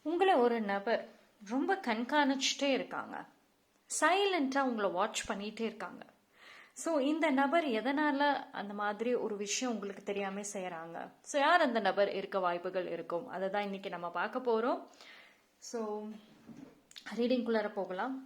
உங்களை ஒரு நபர் ரொம்ப கண்காணிச்சுட்டே இருக்காங்க, சைலண்டாக உங்களை வாட்ச் பண்ணிகிட்டே இருக்காங்க. ஸோ இந்த நபர் எதனால் அந்த மாதிரி ஒரு விஷயம் உங்களுக்கு தெரியாமல் செய்கிறாங்க? ஸோ யார் அந்த நபர் இருக்க வாய்ப்புகள் இருக்கும்? அதை தான் இன்றைக்கி நம்ம பார்க்க போகிறோம். ஸோ ரீடிங்குள்ளார போகலாம்.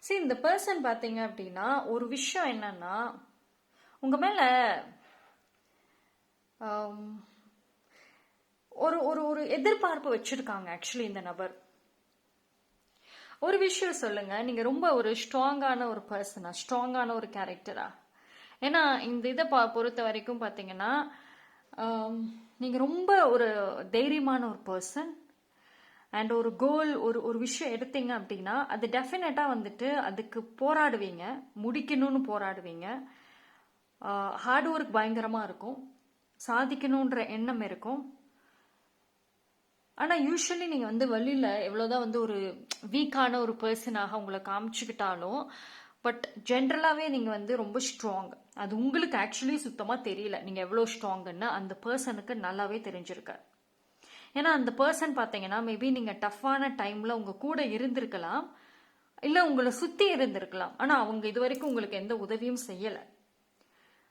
சரி, இந்த பர்சன் பார்த்தீங்க அப்படின்னா ஒரு விஷயம் என்னன்னா, உங்க மேல ஒரு ஒரு ஒரு எதிர்பார்ப்பு வச்சிருக்காங்க. ஆக்சுவலி இந்த நபர் ஒரு விஷயம் சொல்லுங்க, நீங்க ரொம்ப ஒரு ஸ்ட்ராங்கான ஒரு பர்சனா, ஸ்ட்ராங்கான ஒரு கேரக்டரா? ஏன்னா இந்த இதை பொறுத்த வரைக்கும் பார்த்தீங்கன்னா நீங்க ரொம்ப ஒரு தைரியமான ஒரு பர்சன். அண்ட் ஒரு கோல், ஒரு விஷயம் எடுத்தீங்க அப்படின்னா அது டெஃபினட்டாக வந்துட்டு அதுக்கு போராடுவீங்க, முடிக்கணும்னு போராடுவீங்க. ஹார்ட் ஒர்க் பயங்கரமாக இருக்கும், சாதிக்கணுன்ற எண்ணம் இருக்கும். ஆனால் யூஸ்வலி நீங்கள் வந்து வழியில் எவ்வளோதான் வந்து ஒரு வீக்கான ஒரு பர்சனாக உங்களை காமிச்சுக்கிட்டாலும், பட் ஜென்ரலாகவே நீங்கள் வந்து ரொம்ப ஸ்ட்ராங். அது உங்களுக்கு ஆக்சுவலி சுத்தமாக தெரியல நீங்கள் எவ்வளோ ஸ்ட்ராங்குன்னு, அந்த பர்சனுக்கு நல்லாவே தெரிஞ்சிருக்கு. ஏன்னா அந்த பர்சன் பார்த்தீங்கன்னா மேபி நீங்கள் டஃப்பான டைமில் உங்கள் கூட இருந்திருக்கலாம், இல்லை உங்களை சுற்றி இருந்திருக்கலாம். ஆனால் அவங்க இது வரைக்கும் உங்களுக்கு எந்த உதவியும் செய்யலை.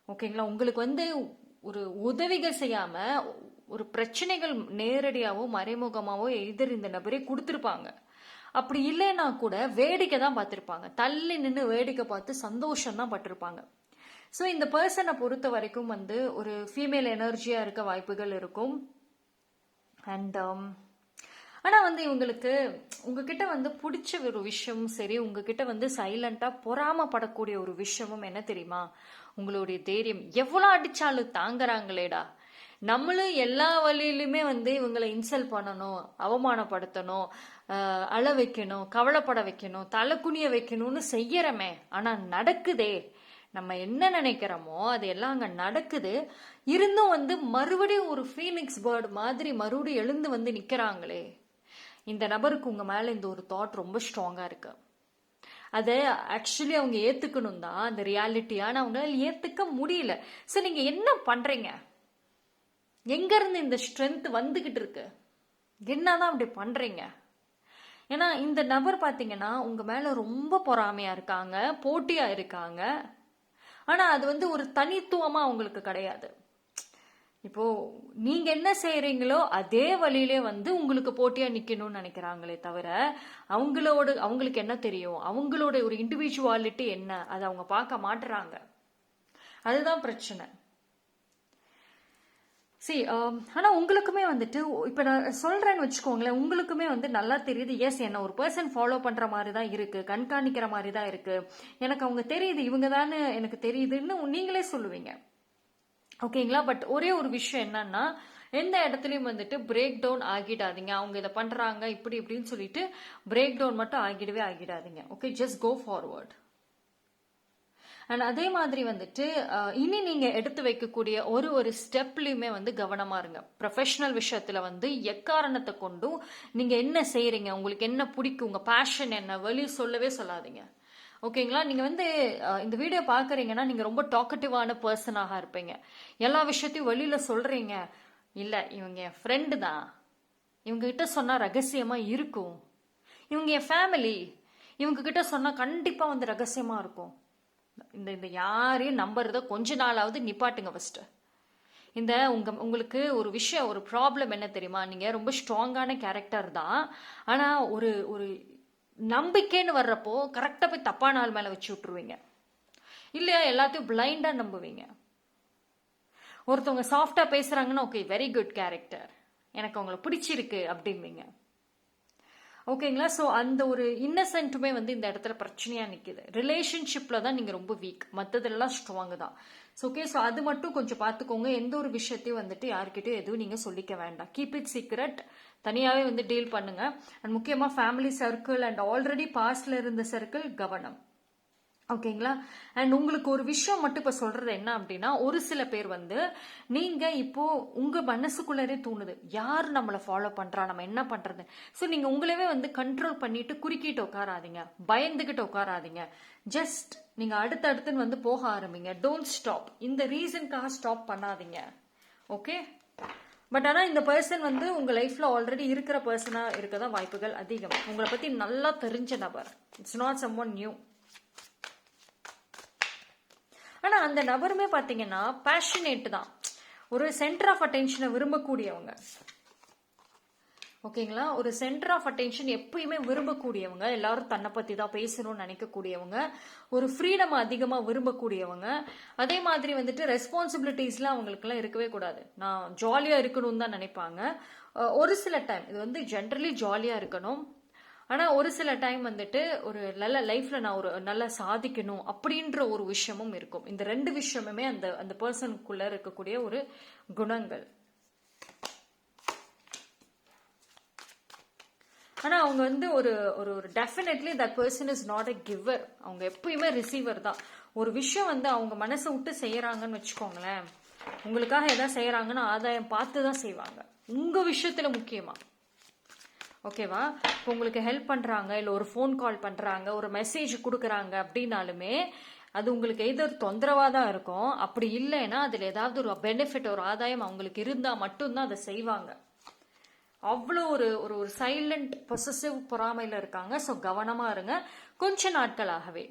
ஓகேங்களா? உங்களுக்கு வந்து ஒரு உதவிகள் செய்யாமல் ஒரு பிரச்சனைகள் நேரடியாகவோ மறைமுகமாகவோ எதிர் இந்த நபரே கொடுத்துருப்பாங்க. அப்படி இல்லைன்னா கூட வேடிக்கை தான் பார்த்துருப்பாங்க, தள்ளி நின்று வேடிக்கை பார்த்து சந்தோஷம் தான் பட்டிருப்பாங்க. ஸோ இந்த பர்சனை பொறுத்த வரைக்கும் வந்து ஒரு ஃபீமேல் எனர்ஜியாக இருக்க வாய்ப்புகள் இருக்கும். அண்ட் ஆனால் வந்து இவங்களுக்கு உங்ககிட்ட வந்து பிடிச்ச ஒரு விஷயமும் சரி, உங்ககிட்ட வந்து சைலண்டாக பொறாமப்படக்கூடிய ஒரு விஷயமும் என்ன தெரியுமா? உங்களுடைய தைரியம். எவ்வளோ அடித்தாலும் தாங்குறாங்களேடா. நம்மளும் எல்லா வழியிலுமே வந்து இவங்களை இன்சல்ட் பண்ணணும், அவமானப்படுத்தணும், அழ வைக்கணும், கவலைப்பட வைக்கணும், தலை குனிய வைக்கணும்னு செய்யறமே. ஆனால் நடக்குதே, நம்ம என்ன நினைக்கிறோமோ அது எல்லாம் அங்கே நடக்குது. இருந்தும் வந்து மறுபடியும் ஒரு ஃபீனிக்ஸ் பேர்டு மாதிரி மறுபடியும் எழுந்து வந்து நிற்கிறாங்களே. இந்த நபருக்கு உங்கள் மேலே இந்த ஒரு தாட் ரொம்ப ஸ்ட்ராங்காக இருக்கு. அதை ஆக்சுவலி அவங்க ஏற்றுக்கணும் தான் அந்த ரியாலிட்டியான, அவங்களால ஏற்றுக்க முடியல. ஸோ நீங்கள் என்ன பண்ணுறீங்க? எங்கேருந்து இந்த ஸ்ட்ரென்த் வந்துக்கிட்டு இருக்கு? என்னதான் அப்படி பண்ணுறீங்க? ஏன்னா இந்த நபர் பார்த்தீங்கன்னா உங்கள் மேலே ரொம்ப பொறாமையாக இருக்காங்க, போட்டியாக இருக்காங்க. ஆனால் அது வந்து ஒரு தனித்துவமாக அவங்களுக்கு கிடையாது. இப்போ நீங்க என்ன செய்யறீங்களோ அதே வழியிலே வந்து உங்களுக்கு போட்டியா நிக்கணும்னு நினைக்கிறாங்களே தவிர, அவங்களுக்கு என்ன தெரியும், அவங்களோட ஒரு இண்டிவிஜுவாலிட்டி என்ன, அதை அவங்க பார்க்க மாட்டுறாங்க. அதுதான் பிரச்சனை. சரி, ஆனால் உங்களுக்குமே வந்துட்டு இப்போ நான் சொல்கிறேன்னு வச்சுக்கோங்களேன், உங்களுக்குமே வந்து நல்லா தெரியுது, எஸ் என்ன ஒரு பர்சன் ஃபாலோ பண்ணுற மாதிரி தான் இருக்குது, கண்காணிக்கிற மாதிரி தான் இருக்குது, எனக்கு அவங்க தெரியுது, இவங்க தானே எனக்கு தெரியுதுன்னு நீங்களே சொல்லுவீங்க. ஓகேங்களா? பட் ஒரே ஒரு விஷயம் என்னன்னா, எந்த இடத்துலையும் வந்துட்டு பிரேக் டவுன் ஆகிடாதீங்க. அவங்க இதை பண்ணுறாங்க இப்படி இப்படின்னு சொல்லிட்டு பிரேக் டவுன் மட்டும் ஆகிடாதீங்க. Okay, just go forward. And அதே மாதிரி வந்துட்டு இனி நீங்கள் எடுத்து வைக்கக்கூடிய ஒரு ஸ்டெப்லையுமே வந்து கவனமாக இருங்க. ப்ரொஃபஷனல் விஷயத்தில் வந்து எக்காரணத்தை கொண்டும் நீங்கள் என்ன செய்கிறீங்க, உங்களுக்கு என்ன பிடிக்கும், உங்கள் பேஷன் என்ன, வெளியே சொல்லவே சொல்லாதீங்க. ஓகேங்களா? நீங்கள் வந்து இந்த வீடியோ பார்க்குறீங்கன்னா நீங்கள் ரொம்ப டாக்கட்டிவான பர்சனாக இருப்பீங்க. எல்லா விஷயத்தையும் வெளியில் சொல்கிறீங்க. இல்லை, இவங்க என் ஃப்ரெண்டு தான், இவங்ககிட்ட சொன்னால் ரகசியமாக இருக்கும், இவங்க என் ஃபேமிலி, இவங்ககிட்ட சொன்னால் கண்டிப்பாக வந்து ரகசியமாக இருக்கும். இந்த யாரையும் நம்புறத கொஞ்ச நாளாவது நிப்பாட்டுங்க ஃபர்ஸ்ட். இந்த உங்களுக்கு ஒரு விஷயம், ஒரு ப்ராப்ளம் என்ன தெரியுமா? நீங்கள் ரொம்ப ஸ்ட்ராங்கான கேரக்டர் தான், ஆனால் ஒரு ஒரு நம்பிக்கைன்னு வர்றப்போ கரெக்டாக போய் தப்பான ஆள் மேலே வச்சு விட்டுருவீங்க. இல்லையா, எல்லாத்தையும் பிளைண்டாக நம்புவீங்க. ஒருத்தவங்க சாஃப்டாக பேசுகிறாங்கன்னா ஓகே, வெரி குட் கேரக்டர், எனக்கு அவங்கள பிடிச்சிருக்கு அப்படிம்பீங்க. ஓகேங்களா? ஸோ அந்த ஒரு இன்னசென்ட்டுமே வந்து இந்த இடத்துல பிரச்சனையா நிக்குது. ரிலேஷன்ஷிப்ல தான் நீங்க ரொம்ப வீக், மற்றதெல்லாம் ஸ்ட்ராங் தான். ஓகே, ஸோ அது மட்டும் கொஞ்சம் பார்த்துக்கோங்க. எந்த ஒரு விஷயத்தையும் வந்துட்டு யார்கிட்டயும் எதுவும் நீங்க சொல்லிக்க வேண்டாம். Keep it secret. தனியாவே வந்து டீல் பண்ணுங்க. அண்ட் முக்கியமா ஃபேமிலி சர்க்கிள் அண்ட் ஆல்ரெடி பாஸ்ட்ல இருந்த சர்க்கிள் கவனம். ஓகேங்களா? அண்ட் உங்களுக்கு ஒரு விஷயம் மட்டும் இப்ப சொல்றது என்ன அப்படின்னா, ஒரு சில பேர் வந்து நீங்க இப்போ உங்க மனசுக்குள்ளரே தோணுது, யார் நம்மளை ஃபாலோ பண்றா, நம்ம என்ன பண்றது. ஸோ நீங்க உங்களவே வந்து கண்ட்ரோல் பண்ணிட்டு குறுக்கிட்டு உட்காராதீங்க, பயந்துகிட்டு உட்காராதீங்க. ஜஸ்ட் நீங்க அடுத்தடுத்துன்னு வந்து போக ஆரம்பிங்க. Don't stop. இந்த ரீசனுக்காக ஸ்டாப் பண்ணாதீங்க. ஓகே? பட் ஆனா இந்த பர்சன் வந்து உங்க லைஃப்ல ஆல்ரெடி இருக்கிற பர்சனா இருக்கதான் வாய்ப்புகள் அதிகம். உங்களை பத்தி நல்லா தெரிஞ்ச நபர். It's not someone new. ஆனா அந்த நபருமே பாத்தீங்கன்னா பேஷனேட் தான், ஒரு சென்டர் ஆஃப் அட்டென்ஷனை விரும்பக்கூடியவங்க. ஓகேங்களா? ஒரு சென்டர் ஆஃப் அட்டென்ஷன் எப்பயுமே விரும்பக்கூடியவங்க, எல்லாரும் தன்னை பத்தி தான் பேசணும்னு நினைக்கக்கூடியவங்க, ஒரு ஃப்ரீடம் அதிகமா விரும்பக்கூடியவங்க. அதே மாதிரி வந்துட்டு ரெஸ்பான்சிபிலிட்டிஸ்லாம் அவங்களுக்குலாம் இருக்கவே கூடாது. நான் ஜாலியா இருக்கணும்னு தான் நினைப்பாங்க. ஒரு சில டைம் இது வந்து ஜென்ரலி ஜாலியா இருக்கணும். ஆனா ஒரு சில டைம் வந்துட்டு ஒரு நல்ல லைஃப்ல நான் ஒரு நல்லா சாதிக்கணும் அப்படின்ற ஒரு விஷயமும் இருக்கும். இந்த ரெண்டு விஷயமுமே அந்த அந்த பர்சனுக்குள்ள இருக்கக்கூடிய ஒரு குணங்கள். ஆனா அவங்க வந்து ஒரு ஒரு definitely that person is not a giver. அவங்க எப்பயுமே ரிசீவர் தான். ஒரு விஷயம் வந்து அவங்க மனசை விட்டு செய்யறாங்கன்னு வச்சுக்கோங்களேன், உங்களுக்காக எதாவது செய்யறாங்கன்னா ஆதாயம் பார்த்து தான் செய்வாங்க, உங்க விஷயத்துல முக்கியமா. ஓகேவா? இப்போ உங்களுக்கு ஹெல்ப் பண்றாங்க, இல்லை ஒரு ஃபோன் கால் பண்றாங்க, ஒரு மெசேஜ் கொடுக்குறாங்க அப்படின்னாலுமே அது உங்களுக்கு எதோ தொந்தரவா தான் இருக்கும். அப்படி இல்லைன்னா அதுல ஏதாவது ஒரு பெனிஃபிட், ஒரு ஆதாயம் அவங்களுக்கு இருந்தா மட்டும்தான் அதை செய்வாங்க. அவ்வளோ ஒரு ஒரு ஒரு சைலண்ட் பொசசிவ் பொறாமையில இருக்காங்க. ஸோ கவனமா இருங்க. கொஞ்ச நாட்களாகவே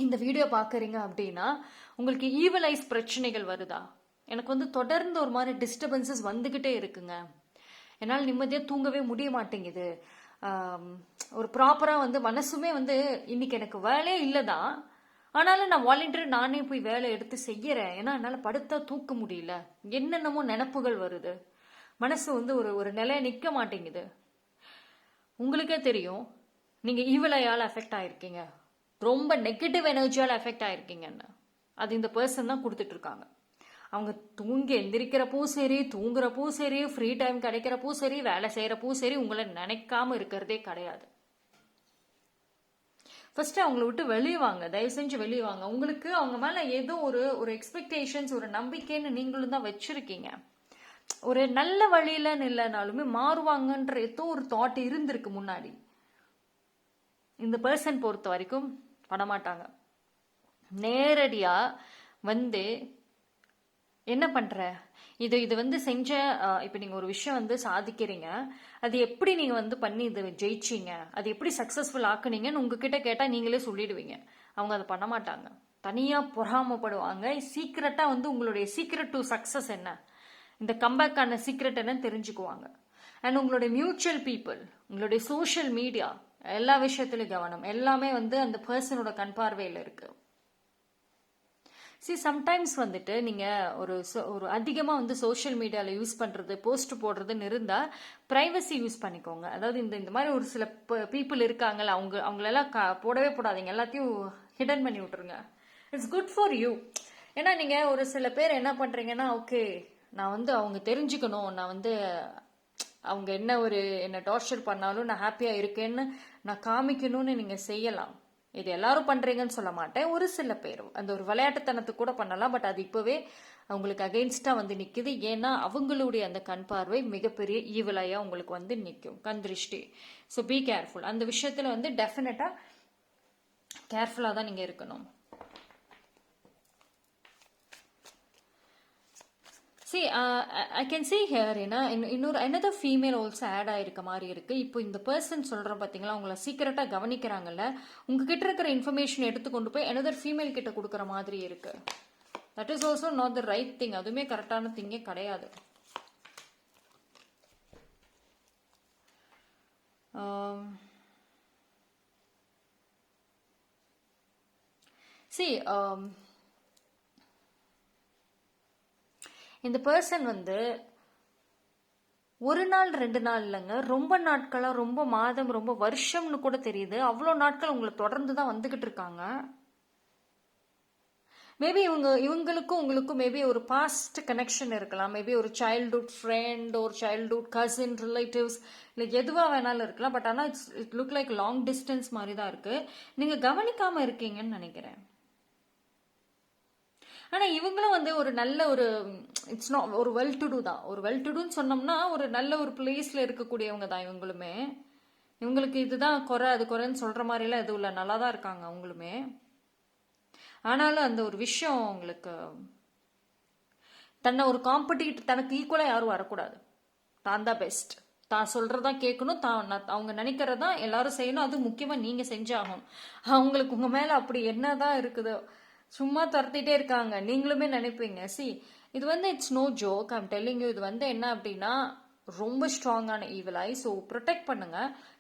இந்த வீடியோ பாக்குறீங்க அப்படின்னா உங்களுக்கு ஈவலைஸ் பிரச்சனைகள் வருதா? எனக்கு வந்து தொடர்ந்து ஒரு மாதிரி டிஸ்டர்பன்சஸ் வந்துகிட்டே இருக்குங்க, என்னால் நிம்மதியாக தூங்கவே முடிய மாட்டேங்குது, ஒரு ப்ராப்பராக வந்து மனசுமே வந்து இன்னைக்கு எனக்கு வேலையே இல்லைதான், ஆனாலும் நான் வாலண்டியர் நானே போய் வேலை எடுத்து செய்யறேன், ஏன்னா என்னால் படுத்தா தூக்க முடியல, என்னென்னமோ நினப்புகள் வருது, மனசு வந்து ஒரு ஒரு நிலைய நிற்க மாட்டேங்குது. உங்களுக்கே தெரியும் நீங்கள் ஈவலையால் அஃபெக்ட் ஆயிருக்கீங்க, ரொம்ப நெகட்டிவ் எனர்ஜியால் அஃபெக்ட் ஆயிருக்கீங்கன்னு. அது இந்த பர்சன் தான் கொடுத்துட்டு இருக்காங்க. அவங்க தூங்கி எந்திரிக்கிறப்போ சரி, தூங்குறப்போ சரி, ஃப்ரீ டைம் கிடைக்கிறப்போ சரி, வேலை செய்யறப்போ சரி, உங்களை நினைக்காம இருக்கிறதே கிடையாது. ஃபர்ஸ்ட் அவங்கள விட்டு வெளியே வாங்க, தயவு செஞ்சு வெளியே வாங்க. உங்களுக்கு அவங்க மேல ஏதோ ஒரு ஒரு எக்ஸ்பெக்டேஷன்ஸ், ஒரு நம்பிக்கைன்னு நீங்களும் தான் வச்சிருக்கீங்க. ஒரு நல்ல வழியிலன்னு இல்லைனாலுமே மாறுவாங்கன்ற ஏதோ ஒரு தாட் இருந்திருக்கு முன்னாடி. இந்த பர்சன் பொறுத்த வரைக்கும் பண்ணமாட்டாங்க. நேரடியா வந்து என்ன பண்ற, இது வந்து செஞ்ச, இப்போ நீங்க ஒரு விஷயம் வந்து சாதிக்கிறீங்க, அது எப்படி நீங்க வந்து பண்ணி இது ஜெயிச்சீங்க, அது எப்படி சக்சஸ்ஃபுல் ஆக்குனீங்கன்னு உங்ககிட்ட கேட்டா நீங்களே சொல்லிடுவீங்க. அவங்க அதை பண்ண மாட்டாங்க, தனியா பொறாமப்படுவாங்க. சீக்கிரட்டா வந்து உங்களுடைய சீக்ரெட் டு சக்சஸ் என்ன, இந்த கம்பேக்கான சீக்ரெட் என்னன்னு தெரிஞ்சுக்குவாங்க. அண்ட் உங்களுடைய மியூச்சுவல் பீப்புள், உங்களுடைய சோஷியல் மீடியா, எல்லா விஷயத்திலும் கவனம். எல்லாமே வந்து அந்த பர்சனோட கண் பார்வையில் இருக்கு. சம்டைம்ஸ் வந்துட்டு நீங்கள் ஒரு அதிகமாக வந்து சோஷியல் மீடியாவில் யூஸ் பண்ணுறது, போஸ்ட் போடுறதுன்னு இருந்தால் ப்ரைவசி யூஸ் பண்ணிக்கோங்க. அதாவது இந்த மாதிரி ஒரு சில பீப்புள் இருக்காங்கல்ல, அவங்களெல்லாம் போடவே போடாதீங்க, எல்லாத்தையும் ஹிடன் பண்ணி விட்டுருங்க. It's good for you. ஏன்னா நீங்கள் ஒரு சில பேர் என்ன பண்ணுறீங்கன்னா, ஓகே நான் வந்து அவங்க தெரிஞ்சுக்கணும், நான் வந்து அவங்க என்ன டார்ச்சர் பண்ணாலும் நான் ஹாப்பியாக இருக்கேன்னு நான் காமிக்கணும்னு நீங்கள் செய்யலாம். இது எல்லாரும் பண்றீங்கன்னு சொல்ல மாட்டேன், ஒரு சில பேர் அந்த ஒரு விளையாட்டுத்தனத்துக்கு கூட பண்ணலாம். பட் அது இப்பவே அவங்களுக்கு அகெயின்ஸ்டா வந்து நிக்குது. ஏன்னா அவங்களுடைய அந்த கண் பார்வை மிகப்பெரிய ஈவலையா உங்களுக்கு வந்து நிற்கும், கண் திருஷ்டி. So be careful. அந்த விஷயத்துல வந்து டெஃபினட்டா கேர்ஃபுல்லா தான் நீங்க இருக்கணும். See, I can see here, இன்னொரு another female also add ஆயிருக்க மாதிரி இருக்கு. இப்போ இந்த பர்சன் சொல்ற பாத்தீங்களா, உங்களை சீக்கிரட்டா கவனிக்கிறாங்கல்ல, உங்ககிட்ட இருக்கிற இன்ஃபர்மேஷன் எடுத்து கொண்டு போய் another ஃபீமேல் கிட்ட கொடுக்குற மாதிரி இருக்கு. That is also not the right thing. அதுவுமே கரெக்டான திங்கே கிடையாது. See, இந்த பர்சன் வந்து ஒரு நாள் 2 நாள் இல்லைங்க, ரொம்ப நாட்களா, ரொம்ப மாதம், ரொம்ப வருஷம்னு கூட தெரியுது. அவ்வளோ நாட்கள் உங்களை தொடர்ந்து தான் வந்துகிட்டு இருக்காங்க. மேபி இவங்களுக்கும் உங்களுக்கும் மேபி ஒரு பாஸ்ட் கனெக்ஷன் இருக்கலாம். மேபி ஒரு சைல்ட்ஹுட் ஃப்ரெண்ட், ஒரு சைல்ட்ஹுட் கசின், ரிலேட்டிவ்ஸ், இல்லை எதுவாக வேணாலும் இருக்கலாம். பட் ஆனால் it look like long distance மாதிரி தான் இருக்கு. நீங்க கவனிக்காம இருக்கீங்கன்னு நினைக்கிறேன். ஆனா இவங்களும் வந்து ஒரு நல்ல ஒரு இட்ஸ் நாட் ஒரு வெல் டு டூ தான். ஒரு வெல் டு டூன்னு சொன்னோம்னா ஒரு நல்ல ஒரு பிளேஸ்ல இருக்கக்கூடியவங்க தான் இவங்களுமே. இவங்களுக்கு இதுதான் குறை அது குறைன்னு சொல்ற மாதிரி எல்லாம் எதுவும் இல்லை, நல்லா தான் இருக்காங்க அவங்களுமே. ஆனாலும் அந்த ஒரு விஷயம் உங்களுக்கு தன்னை ஒரு காம்படிட்டர், தனக்கு ஈக்குவலா யாரும் வரக்கூடாது. தான் தான் பெஸ்ட், தான் சொல்றதா கேட்கணும், தான் அவங்க நினைக்கிறதா எல்லாரும் செய்யணும். அது முக்கியமா நீங்க செஞ்சாகணும். அவங்களுக்கு உங்க மேல அப்படி என்னதான் இருக்குதோ சும்மா துரத்திட்டே இருக்காங்க. நீங்களுமே நினைப்பீங்க. இது வந்து it's no joke, I'm telling you. இது வந்து என்ன அப்படின்னா ரொம்ப ஸ்ட்ராங்கான ஈவில் ஐ. ஸோ ப்ரொடெக்ட் பண்ணுங்க.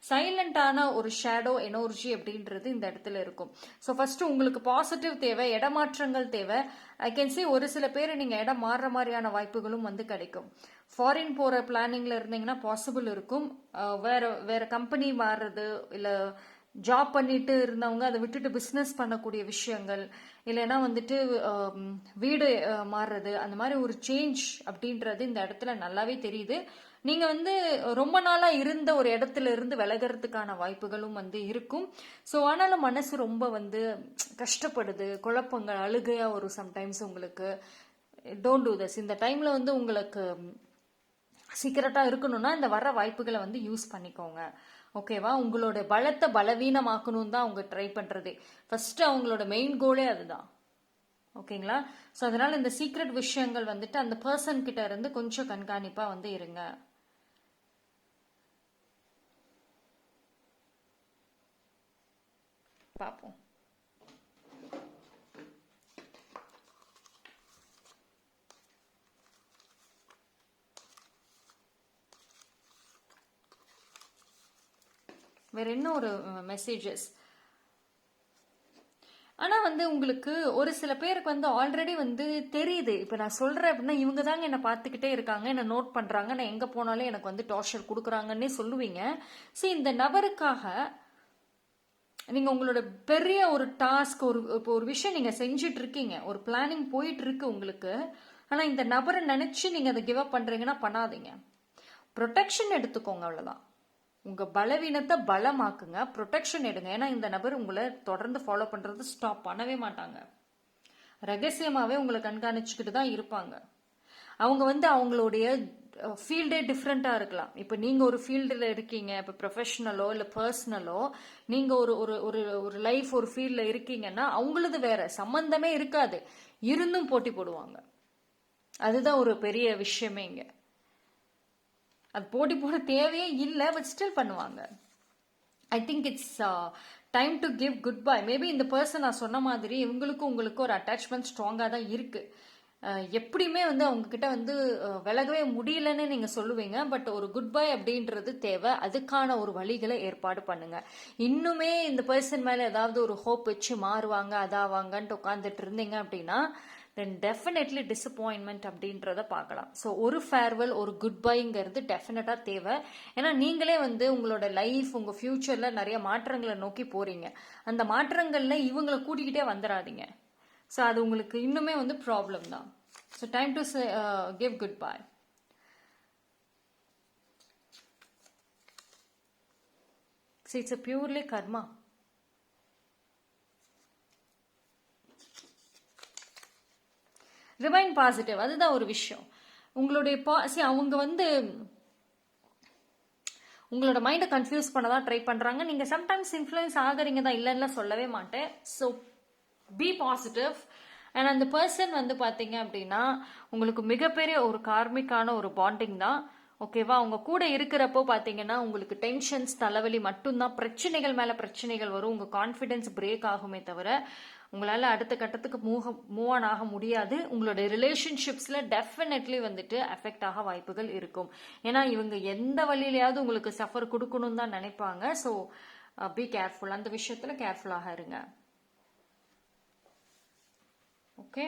சைலண்டான ஒரு ஷேடோ எனர்ஜி அப்படின்றது இந்த இடத்துல இருக்கும். ஸோ ஃபர்ஸ்ட் உங்களுக்கு பாசிட்டிவ் தேவை, இடமாற்றங்கள் தேவை. ஐ கேன் சி ஒரு சில பேர் நீங்க இடம் மாறுற மாதிரியான வாய்ப்புகளும் வந்து கிடைக்கும். ஃபாரின் போற பிளானிங்ல இருந்தீங்கன்னா பாசிபிள் இருக்கும். வேற வேற கம்பெனி மாறுறது, இல்லை ஜாப் பண்ணிட்டு இருந்தவங்க அதை விட்டுட்டு பிஸ்னஸ் பண்ணக்கூடிய விஷயங்கள், இல்லைன்னா வந்துட்டு வீடு மாறுறது, அந்த மாதிரி ஒரு சேஞ்ச் அப்படின்றது இந்த இடத்துல நல்லாவே தெரியுது. நீங்க வந்து ரொம்ப நாளா இருந்த ஒரு இடத்துல இருந்து விலகிறதுக்கான வாய்ப்புகளும் வந்து இருக்கும். ஸோ ஆனாலும் மனசு ரொம்ப வந்து கஷ்டப்படுது, குழப்பங்கள், அழுகையா வரும் சம்டைம்ஸ் உங்களுக்கு. Don't do this. இந்த டைம்ல வந்து உங்களுக்கு சீக்கிரட்டா இருக்கணும்னா இந்த வர்ற வாய்ப்புகளை வந்து யூஸ் பண்ணிக்கோங்க. ஓகேவா? உங்களோட பலத்தை பலவீனமாக்கணும் தான் அவங்க ட்ரை பண்றதே. ஃபர்ஸ்ட் அவங்களோட மெயின் கோலே அதுதான். ஓகேங்களா? ஸோ அதனால இந்த சீக்ரெட் விஷயங்கள் வந்துட்டு அந்த பர்சன் கிட்ட இருந்து கொஞ்சம் கண்காணிப்பா வந்து இருங்க. பார்ப்போம். வேற என்ன ஒரு மெசேஜஸ். ஆனா வந்து உங்களுக்கு ஒரு சில பேருக்கு வந்து ஆல்ரெடி வந்து தெரியுது. இப்ப நான் சொல்றேன் அப்படின்னா இவங்க தாங்க என்ன பார்த்துக்கிட்டே இருக்காங்க, என்ன நோட் பண்றாங்க, நான் எங்க போனாலும் எனக்கு வந்து டார்ச்சர் கொடுக்குறாங்கன்னே சொல்லுவீங்க. இந்த நபருக்காக நீங்க உங்களோட பெரிய ஒரு டாஸ்க், இப்போ ஒரு விஷயம் நீங்க செஞ்சுட்டு இருக்கீங்க, ஒரு பிளானிங் போயிட்டு இருக்கு உங்களுக்கு. ஆனா இந்த நபரை நினைச்சு நீங்க அதை கிவ் அப் பண்றீங்கன்னா பண்ணாதீங்க. ப்ரொடெக்ஷன் எடுத்துக்கோங்க, அவ்வளவுதான். உங்க பலவீனத்தை பலமாக்குங்க, ப்ரொடெக்ஷன் எடுங்க. ஏன்னா இந்த நபர் உங்களை தொடர்ந்து ஃபாலோ பண்றது ஸ்டாப் பண்ணவே மாட்டாங்க. ரகசியமாவே உங்களை கண்காணிச்சுக்கிட்டு தான் இருப்பாங்க. அவங்க வந்து அவங்களுடைய ஃபீல்டே டிஃப்ரெண்டா இருக்கலாம். இப்போ நீங்க ஒரு ஃபீல்டில் இருக்கீங்க, இப்போ ப்ரொஃபஷனலோ இல்லை பர்சனலோ, நீங்க ஒரு ஒரு ஒரு ஒரு லைஃப் ஒரு ஃபீல்டில் இருக்கீங்கன்னா அவங்களது வேற, சம்பந்தமே இருக்காது, இருந்தும் போட்டி போடுவாங்க. அதுதான் ஒரு பெரிய விஷயமே இங்க. அது போட்டி போட தேவையே இல்லை, பட் ஸ்டில் பண்ணுவாங்க. I think it's time to give good bye. Maybe இந்த பர்சன் நான் சொன்ன மாதிரி இவங்களுக்கும் உங்களுக்கும் ஒரு அட்டாச்மெண்ட் ஸ்ட்ராங்காக தான் இருக்கு. எப்படியுமே வந்து அவங்க கிட்ட வந்து விலகவே முடியலன்னு நீங்க சொல்லுவீங்க. பட் ஒரு குட் பை அப்படின்றது தேவை. அதுக்கான ஒரு வழிகளை ஏற்பாடு பண்ணுங்க. இன்னுமே இந்த பர்சன் மேல ஏதாவது ஒரு ஹோப் வச்சு மாறுவாங்க, அதாவாங்கன்ட்டு உட்காந்துட்டு இருந்தீங்க அப்படின்னா தென் டெஃபினெட்லி டிசப்பாயின்மெண்ட் அப்படின்றத பார்க்கலாம். ஸோ ஒரு ஃபேர்வெல், ஒரு குட் பைங்கிறது டெஃபினட்டா தேவை. ஏன்னா நீங்களே வந்து உங்களோட லைஃப், உங்க ஃபியூச்சர்ல நிறைய மாற்றங்களை நோக்கி போறீங்க. அந்த மாற்றங்கள்ல இவங்களை கூட்டிக்கிட்டே வந்துடாதீங்க. ஸோ அது உங்களுக்கு இன்னுமே வந்து ப்ராப்ளம் தான். So time to give good bye. It's a purely karma. Remain positive, அதுதான் ஒரு விஷயம். உங்களுடைய அவங்க வந்து உங்களோட மைண்டை கன்ஃபியூஸ் பண்ணதான் ட்ரை பண்றாங்க. நீங்க சம்டைம்ஸ் இன்ஃப்ளூயன்ஸ் ஆகுறீங்க தான், இல்லைன்னா சொல்லவே மாட்டேன். So be positive. அண்ட் அந்த பர்சன் வந்து பார்த்தீங்க அப்படின்னா உங்களுக்கு மிகப்பெரிய ஒரு கார்மிக்கான ஒரு பாண்டிங் தான். ஓகேவா? அவங்க கூட இருக்கிறப்போ பார்த்தீங்கன்னா உங்களுக்கு டென்ஷன்ஸ், தலைவலி மட்டும்தான், பிரச்சனைகள் மேலே பிரச்சனைகள் வரும். உங்கள் கான்ஃபிடென்ஸ் பிரேக் ஆகுமே தவிர உங்களால் அடுத்த கட்டத்துக்கு மூவ் ஆன் ஆக முடியாது. உங்களுடைய ரிலேஷன்ஷிப்ஸில் டெஃபினெட்லி வந்துட்டு அஃபெக்ட் ஆக வாய்ப்புகள் இருக்கும். ஏன்னா இவங்க எந்த வழியிலையாவது உங்களுக்கு சஃபர் கொடுக்கணும்னு தான் நினைப்பாங்க. ஸோ பி கேர்ஃபுல், அந்த விஷயத்தில் கேர்ஃபுல்லாக இருங்க. ஓகே,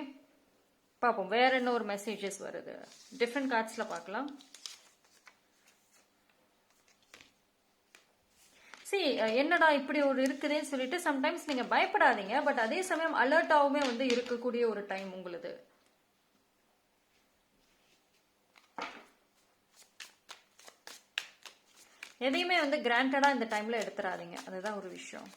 பார்ப்போம் வேற என்ன ஒரு மெசேஜஸ் வருது. டிஃப்ரெண்ட் கார்ட்ஸில் பார்க்கலாம். see என்னடா இப்படி ஒரு இருக்குதேன்னு சொல்லிட்டு சம்டைம்ஸ் நீங்க பயப்படாதீங்க, பட் அதே சமயம் அலர்ட்டாவுமே வந்து இருக்கக்கூடிய ஒரு டைம் உங்களுது. எதையுமே வந்து கிராண்டடா இந்த டைம்ல எடுத்துறாதீங்க, அதுதான் ஒரு விஷயம்.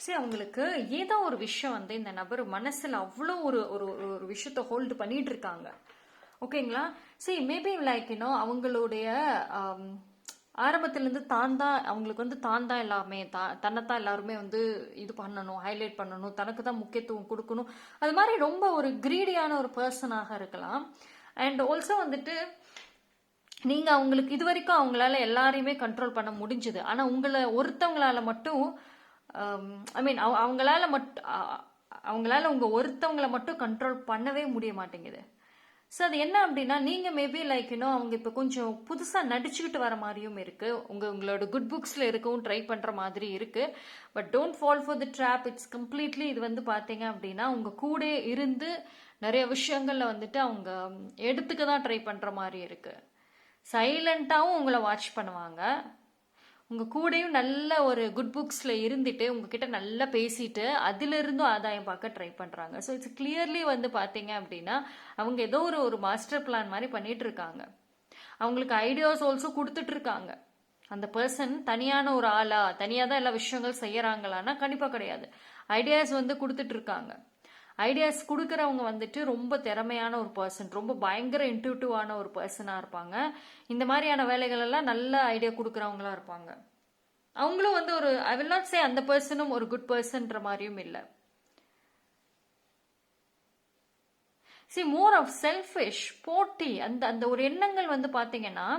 சரி, அவங்களுக்கு ஏதோ ஒரு விஷயம் வந்து இந்த நபர் மனசுல அவ்வளோ ஒரு ஒரு ஒரு விஷயத்த ஹோல்டு பண்ணிட்டு இருக்காங்க. ஓகேங்களா? சரி, மேபி லைக் அவங்களுடைய ஆரம்பத்திலேருந்து அவங்களுக்கு வந்து தான் தான் எல்லாமே தன்னைத்தான் எல்லாருமே வந்து இது பண்ணணும், ஹைலைட் பண்ணணும், தனக்கு தான் முக்கியத்துவம் கொடுக்கணும், அது மாதிரி ரொம்ப ஒரு கிரீடியான ஒரு பர்சனாக இருக்கலாம். அண்ட் ஆல்சோ வந்துட்டு நீங்க அவங்களுக்கு இது வரைக்கும் அவங்களால எல்லாரையுமே கண்ட்ரோல் பண்ண முடிஞ்சுது, ஆனா உங்களை ஒருத்தவங்களால மட்டும் ஐ மீன் அவங்களால உங்க ஒருத்தவங்களை மட்டும் கண்ட்ரோல் பண்ணவே முடிய மாட்டேங்குது. ஸோ அது என்ன அப்படின்னா, நீங்க மேபி லைக் அவங்க இப்போ கொஞ்சம் புதுசா நடிச்சுக்கிட்டு வர மாதிரியும் இருக்கு, உங்களோட குட் புக்ஸ்ல இருக்கவும் ட்ரை பண்ற மாதிரி இருக்கு. But don't fall for the drop. It's completely இது வந்து பாத்தீங்க அப்படின்னா உங்க கூட இருந்து நிறைய விஷயங்கள்ல வந்துட்டு அவங்க எடுத்துக்க தான் ட்ரை பண்ற மாதிரி இருக்கு. சைலண்டாவும் உங்களை வாட்ச் பண்ணுவாங்க, உங்க கூடயும் நல்ல ஒரு குட் புக்ஸ்ல இருந்துட்டு உங்ககிட்ட நல்லா பேசிட்டு அதுல இருந்தும் ஆதாயம் பார்க்க ட்ரை பண்றாங்க. ஸோ இட்ஸ் கிளியர்லி வந்து பாத்தீங்க அப்படின்னா அவங்க ஏதோ ஒரு மாஸ்டர் பிளான் மாதிரி பண்ணிட்டு இருக்காங்க. அவங்களுக்கு ஐடியாஸ் ஆல்சோ கொடுத்துட்டு இருக்காங்க. அந்த பர்சன் தனியான ஒரு ஆளா, தனியா தான் எல்லா விஷயங்கள் செய்யறாங்களான்னா கண்டிப்பா கிடையாது. ஐடியாஸ் வந்து கொடுத்துட்டு இருக்காங்க. ஐடியாஸ் கொடுக்கறவங்க வந்துட்டு ரொம்ப திறமையான ஒரு பர்சன், ரொம்ப பயங்கர இன்ட்யூட்டிவான ஒரு பர்சனா இருப்பாங்க. இந்த மாதிரியான வேலைகள் எல்லாம் நல்ல ஐடியா கொடுக்கறவங்களா இருப்பாங்க. அவங்களும் வந்து ஒரு ஐ வில் நாட் சே அந்த பர்சனும் ஒரு குட் பர்சன்ற மாதிரியும் இல்லை. சி மோர் ஆஃப் செல்ஃபிஷ், போட்டி, அந்த அந்த ஒரு எண்ணங்கள் வந்து பாத்தீங்கன்னா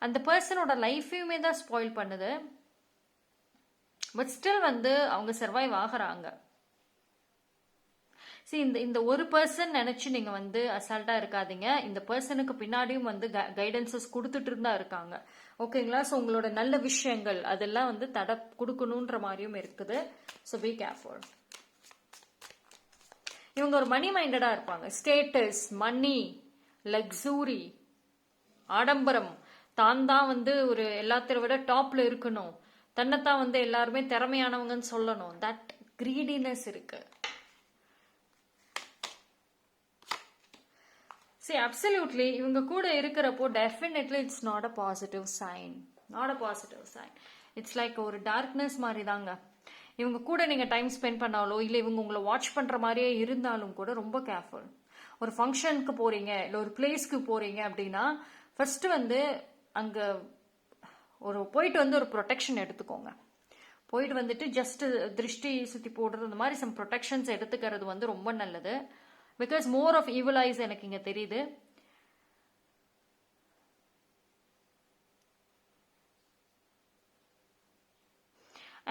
அந்த பர்சனோட லைஃபையுமே தான் ஸ்பாயில் பண்ணுது. பட் ஸ்டில் வந்து அவங்க சர்வைவ் ஆகுறாங்க. சி இந்த ஒரு பர்சன் நினைச்சு நீங்க வந்து அசால்ட்டா இருக்காதீங்க. இந்த பர்சனுக்கு பின்னாடியும் வந்து கைடன்சஸ் கொடுத்துட்டு இருந்தா இருக்காங்க. ஓகேங்களா? ஸோ உங்களோட நல்ல விஷயங்கள் அதெல்லாம் வந்து தடை கொடுக்கணுன்ற மாதிரியும் இருக்குது. So be careful. இவங்க ஒரு மணி மைண்டடா இருப்பாங்க. ஸ்டேட்டஸ், மணி, லக்ஸூரி, ஆடம்பரம், தான் வந்து ஒரு எல்லாத்தையும் விட டாப்ல இருக்கணும், தன்னைத்தான் வந்து எல்லாருமே திறமையானவங்கன்னு சொல்லணும், தட் கிரீடினஸ் இருக்கு. See, absolutely, இவங்க கூட இருக்கிறப்போ definitely it's not a positive sign. Not a positive sign. It's like ஒரு டார்க்னஸ் மாதிரி தாங்க. இவங்க கூட நீங்க டைம் ஸ்பெண்ட் பண்ணாலோ இல்லை இவங்க உங்களை வாட்ச் பண்ற மாதிரியே இருந்தாலும் கூட ரொம்ப கேர்ஃபுல். ஒரு ஃபங்க்ஷனுக்கு போறீங்க இல்லை ஒரு பிளேஸ்க்கு போறீங்க அப்படின்னா ஃபர்ஸ்ட் வந்து அங்க ஒரு போயிட்டு வந்து ஒரு ப்ரொடெக்ஷன் எடுத்துக்கோங்க. போயிட்டு வந்துட்டு ஜஸ்ட் திருஷ்டி சுத்தி போடுறது, இந்த மாதிரி சம் ப்ரொடெக்ஷன்ஸ் எடுத்துக்கிறது வந்து ரொம்ப நல்லது. Because more of evil eyes எனக்கு இங்க தெரியுது.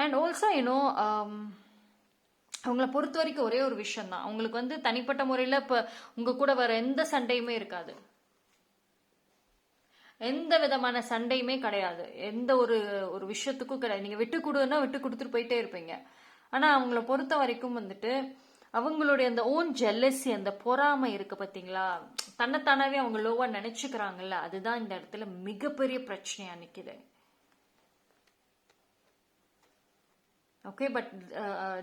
அண்ட் ஆல்சோ அவங்கள பொறுத்த வரைக்கும் ஒரே ஒரு விஷயம் தான், அவங்களுக்கு வந்து தனிப்பட்ட முறையில் இப்போ உங்க கூட வர எந்த சண்டையுமே இருக்காது, எந்த விதமான சண்டையுமே கிடையாது, எந்த ஒரு ஒரு விஷயத்துக்கும் கிடையாது. நீங்க விட்டு கொடுன்னா விட்டு கொடுத்துட்டு போயிட்டே இருப்பீங்க. ஆனா அவங்கள பொறுத்த வரைக்கும் வந்துட்டு அவங்களுடைய அந்த ஓன் ஜெல்லசி, அந்த பொறாமை இருக்கு பாத்தீங்களா, தன்னைத்தானாவே அவங்க லோவா நினைச்சுக்கிறாங்கல்ல, அதுதான் இந்த இடத்துல மிகப்பெரிய பிரச்சனையா நிக்குது. Okay, but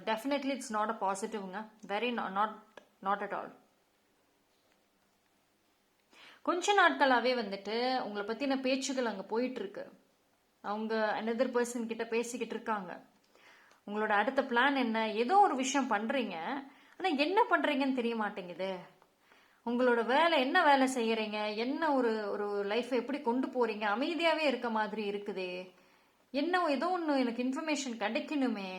definitely it's not a பாசிட்டிவ்ங்க, வெரி நாட் அட் ஆல். கொஞ்ச நாட்களாவே வந்துட்டு உங்களை பத்தின பேச்சுகள் அங்க போயிட்டு இருக்கு. அவங்க அனதர் பர்சன் கிட்ட பேசிக்கிட்டு இருக்காங்க. உங்களோட அடுத்த பிளான் என்ன, ஏதோ ஒரு விஷயம் பண்றீங்க, ஆனா என்ன பண்றீங்கன்னு தெரிய மாட்டேங்குது. உங்களோட வேலை என்ன, வேலை செய்யறீங்க என்ன, ஒரு ஒரு லைஃப் எப்படி கொண்டு போறீங்க, அமைதியாவே இருக்க மாதிரி இருக்குதே, என்ன ஏதோ ஒன்று எனக்கு இன்ஃபர்மேஷன் கிடைக்கணுமே,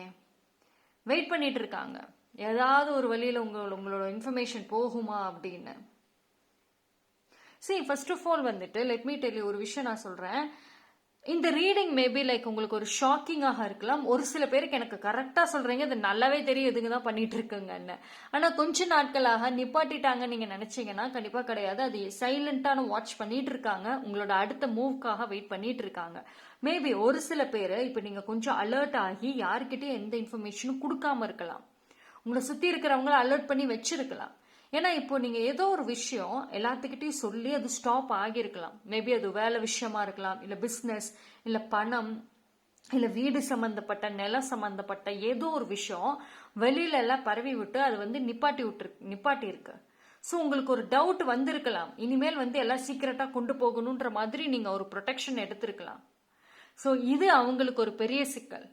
வெயிட் பண்ணிட்டு இருக்காங்க. ஏதாவது ஒரு வழியில உங்களோட இன்ஃபர்மேஷன் போகுமா அப்படின்னு. சரி, ஃபர்ஸ்ட் ஆஃப் ஆல் வந்துட்டு லெட் மீ டெல் யூ ஒரு விஷயம் நான் சொல்றேன். இந்த ரீடிங் மேபி லைக் உங்களுக்கு ஒரு ஷாக்கிங்காக இருக்கலாம். ஒரு சில பேருக்கு எனக்கு கரெக்டா சொல்றீங்க, இது நல்லாவே தெரியும் இதுங்க தான் பண்ணிட்டு இருக்குங்கன்னு. ஆனா கொஞ்ச நாட்களாக நிப்பாட்டிட்டாங்க நீங்க நினைச்சீங்கன்னா கண்டிப்பா கிடையாது. அது சைலண்டான வாட்ச் பண்ணிட்டு இருக்காங்க, உங்களோட அடுத்த மூவ்க்காக வெயிட் பண்ணிட்டு இருக்காங்க. மேபி ஒரு சில பேர் இப்ப நீங்க கொஞ்சம் அலர்ட் ஆகி யாருக்கிட்டயும் எந்த இன்ஃபர்மேஷனும் கொடுக்காம இருக்கலாம். உங்களை சுத்தி இருக்கிறவங்கள அலர்ட் பண்ணி வச்சிருக்கலாம். ஏன்னா இப்போ நீங்க ஏதோ ஒரு விஷயம் எல்லாத்துக்கிட்டையும் சொல்லி அது ஸ்டாப் ஆகியிருக்கலாம். மேபி அது வேலை விஷயமா இருக்கலாம், இல்ல பிசினஸ், இல்ல பணம், இல்ல வீடு சம்பந்தப்பட்ட, நிலம் சம்பந்தப்பட்ட ஏதோ ஒரு விஷயம் வெளியில எல்லாம் பரவி விட்டு அது வந்து நிப்பாட்டி இருக்கு. ஸோ உங்களுக்கு ஒரு டவுட் வந்திருக்கலாம், இனிமேல் வந்து எல்லாம் சீக்கிரட்டா கொண்டு போகணுன்ற மாதிரி நீங்க ஒரு ப்ரொடெக்ஷன் எடுத்திருக்கலாம். ஸோ இது அவங்களுக்கு ஒரு பெரிய சிக்கல்.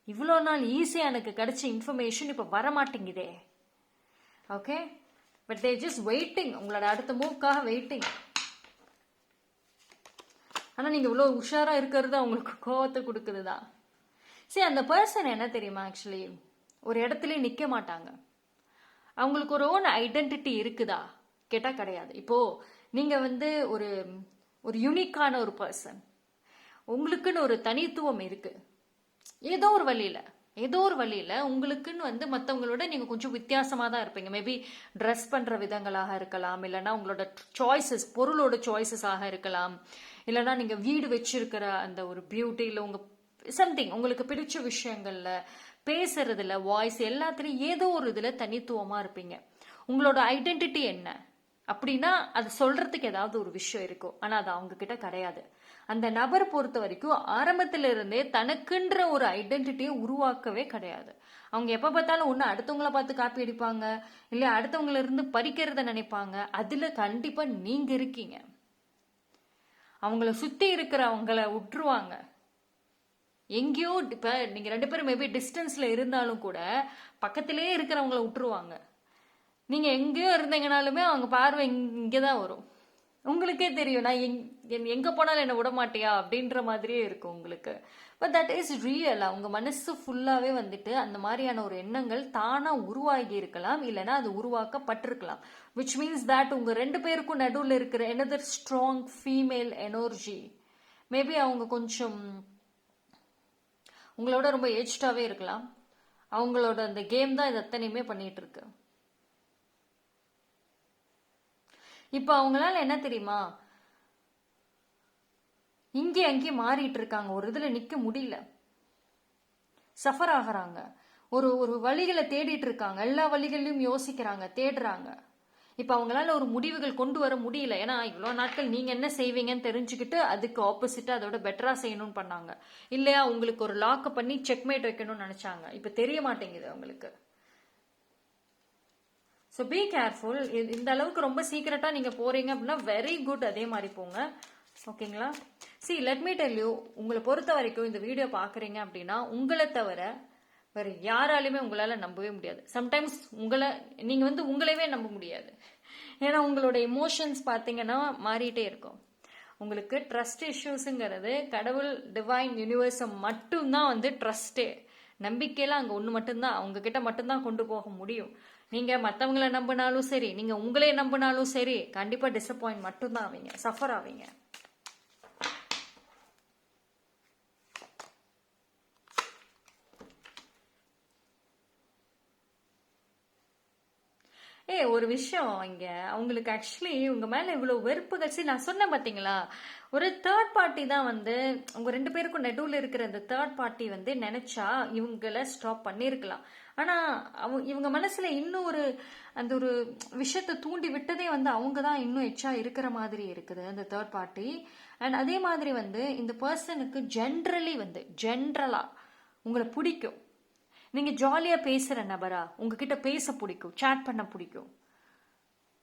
இவ்வளோ நாள் ஈஸியா எனக்கு கிடைச்ச இன்ஃபர்மேஷன் இப்ப வரமாட்டேங்குதே. Okay, but they just waiting, உங்களோட அடுத்த மூவ்க்காக வெயிட்டிங். ஆனா நீங்க இவ்வளவு உஷாரா இருக்கிறது அவங்களுக்கு கோவத்தை கொடுக்குதுதான். சரி, அந்த பர்சன் என்ன தெரியுமா, ஆக்சுவலி ஒரு இடத்துல நிக்க மாட்டாங்க. அவங்களுக்கு ஒரு ஓன் ஐடென்டிட்டி இருக்குதா கேட்டா கிடையாது. இப்போ நீங்க வந்து ஒரு ஒரு யூனிக்கான ஒரு பர்சன், உங்களுக்குன்னு ஒரு தனித்துவம் இருக்கு. ஏதோ ஒரு வழியில உங்களுக்குன்னு வந்து மற்றவங்களோட நீங்க கொஞ்சம் வித்தியாசமா தான் இருப்பீங்க. மேபி ட்ரெஸ் பண்ற விதங்களாக இருக்கலாம், இல்லைன்னா உங்களோட சாய்ஸஸ், பொருளோட சாய்ஸஸாக இருக்கலாம், இல்லைன்னா நீங்க வீடு வச்சிருக்கிற அந்த ஒரு பியூட்டி, இல்லை உங்க சம்திங் உங்களுக்கு பிடிச்ச விஷயங்கள்ல, பேசுறதுல, வாய்ஸ் எல்லாத்துலயும் ஏதோ ஒரு இதுல தனித்துவமா இருப்பீங்க. உங்களோட ஐடென்டிட்டி என்ன அப்படின்னா அது சொல்றதுக்கு ஏதாவது ஒரு விஷயம் இருக்கும். ஆனா அது அவங்க கிட்ட கிடையாது. அந்த நபர் பொறுத்த வரைக்கும் ஆரம்பத்தில இருந்தே தனக்குன்ற ஒரு ஐடென்டிட்டியை உருவாக்கவே கிடையாது. அவங்க எப்ப பார்த்தாலும் ஒண்ணு அடுத்தவங்கள பார்த்து காப்பி அடிப்பாங்க, இல்ல அடுத்தவங்கள இருந்து பறிக்கிறத நினைப்பாங்க. அதுல கண்டிப்பா நீங்க இருக்கீங்க. அவங்கள சுத்தி இருக்கிறவங்கள விட்டுருவாங்க. எங்கேயோ இப்ப நீங்க 2 பேரும் மேபி டிஸ்டன்ஸ்ல இருந்தாலும் கூட பக்கத்திலே இருக்கிறவங்கள விட்டுருவாங்க. நீங்க எங்கேயோ இருந்தீங்கனாலுமே அவங்க பார்வை இங்கதான் வரும். உங்களுக்கே தெரியும், நான் எங்க போனாலும் என்ன விட மாட்டியா அப்படின்ற மாதிரியே இருக்கும் உங்களுக்கு. But that is real. அவங்க மனசு ஃபுல்லாவே வந்துட்டு அந்த மாதிரியான ஒரு எண்ணங்கள் தானா உருவாகி இருக்கலாம், இல்லைன்னா அது உருவாக்கப்பட்டிருக்கலாம். விச் மீன்ஸ் தட் உங்க 2 பேருக்கும் நடுவில் இருக்கிற another strong female energy, maybe அவங்க கொஞ்சம் உங்களோட ரொம்ப ஏஜ்டாவே இருக்கலாம். அவங்களோட அந்த கேம் தான் இது அத்தனையுமே பண்ணிட்டு இருக்கு. இப்ப அவங்களால என்ன தெரியுமா, இங்கே அங்கே மாறிட்டு இருக்காங்க. ஒரு இதுல நிக்க முடியல, சஃபர் ஆகுறாங்க. ஒரு ஒரு வழிகளை தேடிட்டு இருக்காங்க. எல்லா வழிகளையும் யோசிக்கிறாங்க, தேடுறாங்க. இப்ப அவங்களால ஒரு முடிவுகள் கொண்டு வர முடியல. ஏன்னா இவ்வளவு நாட்கள் நீங்க என்ன செய்வீங்கன்னு தெரிஞ்சுக்கிட்டு அதுக்கு ஆப்போசிட்டா அதோட பெட்டரா செய்யணும்னு பண்ணாங்க. இல்லையா உங்களுக்கு ஒரு லாக் பண்ணி செக்மேட் வைக்கணும்னு நினைச்சாங்க. இப்ப தெரிய மாட்டேங்குது அவங்களுக்கு. So be careful. இந்த அளவுக்கு ரொம்ப சீக்கிரட்டா நீங்க போறீங்க அப்படின்னா வெரி குட், அதே மாதிரி போங்க. ஓகேங்களா? See let me tell you, உங்களை பொறுத்த வரைக்கும் இந்த வீடியோ பாக்குறீங்க அப்படின்னா உங்களை தவிர வேற யாராலுமே உங்களால நம்பவே முடியாது. சம்டைம்ஸ் நீங்க வந்து உங்களையே நம்ப முடியாது. ஏன்னா உங்களோட எமோஷன்ஸ் பாத்தீங்கன்னா மாறிட்டே இருக்கும். உங்களுக்கு ட்ரஸ்ட் இஷ்யூஸுங்கிறது கடவுள், டிவைன், யூனிவர்ஸ் மட்டும்தான் வந்து ட்ரஸ்டே. நம்பிக்கையெல்லாம் அங்க ஒண்ணு மட்டும்தான், அவங்க கிட்ட மட்டும்தான் கொண்டு போக முடியும். நீங்க மத்தவங்களை நம்பினாலும் சரி, நீங்க உங்களே நம்பினாலும் சரி, கண்டிப்பா டிசப்பாயிண்ட் மட்டும்தான் ஆவீங்க, சஃபர் ஆவீங்க. ஒரு விஷயம், இங்க அவங்களுக்கு ஆக்சுவலி உங்க மேல இவ்வளவு வெறுப்புகள். சரி, நான் சொன்னேன் பாத்தீங்களா, ஒரு தேர்ட் பார்ட்டி தான் வந்து உங்க 2 பேருக்கும் நடுவில் இருக்கிற அந்த தேர்ட் பார்ட்டி வந்து நினைச்சா இவங்கள ஸ்டாப் பண்ணிருக்கலாம். ஆனா இவங்க மனசுல இன்னும் அந்த ஒரு விஷயத்தை தூண்டி விட்டதே வந்து அவங்க தான் இன்னும் எச்சா இருக்கிற மாதிரி இருக்குது அந்த தேர்ட் பார்ட்டி. அண்ட் அதே மாதிரி வந்து இந்த பர்சனுக்கு ஜென்ரலா உங்களை பிடிக்கும். நீங்க ஜாலியா பேசுற நபரா, உங்ககிட்ட பேச பிடிக்கும், சேட் பண்ண பிடிக்கும்,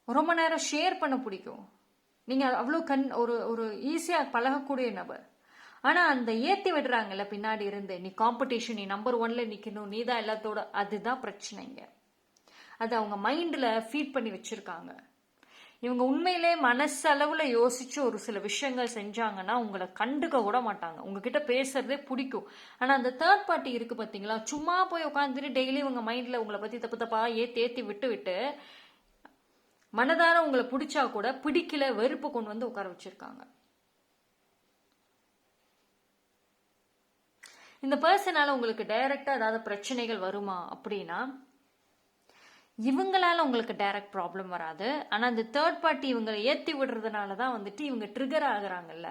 ரொம்ப நேரம் ஷேர் பண்ண பிடிக்கும். நீங்க அவ்வளவு ஒரு ஒரு ஈஸியா பழகக்கூடிய நபர். ஆனா அந்த ஏத்தி விடுறாங்கல்ல பின்னாடி இருந்து, நீ காம்படிஷன், நீ நம்பர் 1ல நிக்கணும், நீ தான் எல்லாத்தோட, அதுதான் பிரச்சனைங்க. அது அவங்க மைண்ட்ல ஃபீட் பண்ணி வச்சிருக்காங்க. இவங்க உண்மையிலே மனசளவுல யோசிச்சு ஒரு சில விஷயங்கள் செஞ்சாங்கன்னா உங்களை கண்டுக்க விட மாட்டாங்க. உங்ககிட்ட பேசுறதே பிடிக்கும். ஆனா அந்த தேர்ட் பார்ட்டி இருக்கு பாத்தீங்களா, சும்மா போய் உட்காந்துட்டு டெய்லி உங்க மைண்ட்ல உங்களை பத்தி தப்பு தப்பா ஏத்தி விட்டு மனதார உங்களை பிடிச்சா கூட பிடிக்கல, வெறுப்பு கொண்டு வந்து உட்கார வச்சிருக்காங்க. இந்த பர்சனால உங்களுக்கு டைரக்டா ஏதாவது பிரச்சனைகள் வருமா அப்படின்னா, இவங்களால உங்களுக்கு டைரக்ட் ப்ராப்ளம் வராது. ஆனா அந்த தேர்ட் பார்ட்டி இவங்களை ஏத்தி விடுறதுனால தான் வந்துட்டு இவங்க ட்ரிகர் ஆகுறாங்கல்ல,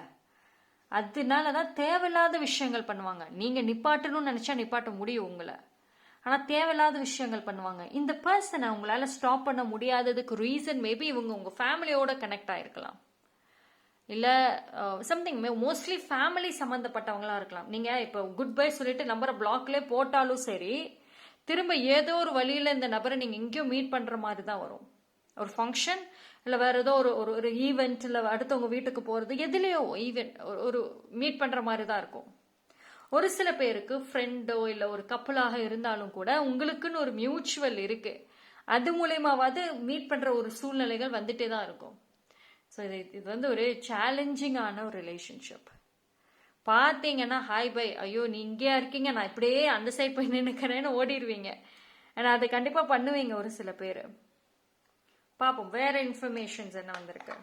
அதனாலதான் தேவையில்லாத விஷயங்கள் பண்ணுவாங்க. நீங்க நிப்பாட்டணும்னு நினைச்சா நிப்பாட்ட முடியும் உங்களை, ஆனா தேவையில்லாத விஷயங்கள் பண்ணுவாங்க. இந்த பர்சனை உங்களால ஸ்டாப் பண்ண முடியாததுக்கு ரீசன் மேபி இவங்க உங்க ஃபேமிலியோட கனெக்ட் ஆயிருக்கலாம், இல்ல சம்திங் மோஸ்ட்லி ஃபேமிலி சம்பந்தப்பட்டவங்களா இருக்கலாம். நீங்க இப்ப குட் பை சொல்லிட்டு நம்பரை பிளாக்ல போட்டாலும் சரி, திரும்ப ஏதோ ஒரு வழியில இந்த நபரை நீங்க எங்கேயோ மீட் பண்ற மாதிரி தான் வரும். ஒரு ஃபங்க்ஷன் இல்ல வேற ஏதோ ஒரு ஒரு ஈவெண்ட் இல்ல அடுத்தவங்க வீட்டுக்கு போறது, எதுலயோ ஈவெண்ட் ஒரு மீட் பண்ற மாதிரி தான் இருக்கும். ஒரு சில பேருக்கு ஃப்ரெண்டோ இல்ல ஒரு கப்பலாக இருந்தாலும் கூட உங்களுக்குன்னு ஒரு மியூச்சுவல் இருக்கு, அது மூலயமாவது மீட் பண்ற ஒரு சூழ்நிலைகள் வந்துட்டே தான் இருக்கும். ஸோ இது வந்து ஒரு சேலஞ்சிங்கான ஒரு ரிலேஷன்ஷிப். பார்த்தீங்கன்னா ஹாய் பை, ஐயோ நீ இங்கேயா இருக்கீங்க, நான் இப்படியே அந்த சைட் போய் நின்னுக்கிறேன்னு ஓடிடுவீங்க. ஏன்னா அதை கண்டிப்பா பண்ணுவீங்க ஒரு சில பேர். பார்ப்போம் வேற இன்ஃபர்மேஷன்ஸ் என்ன வந்திருக்கு.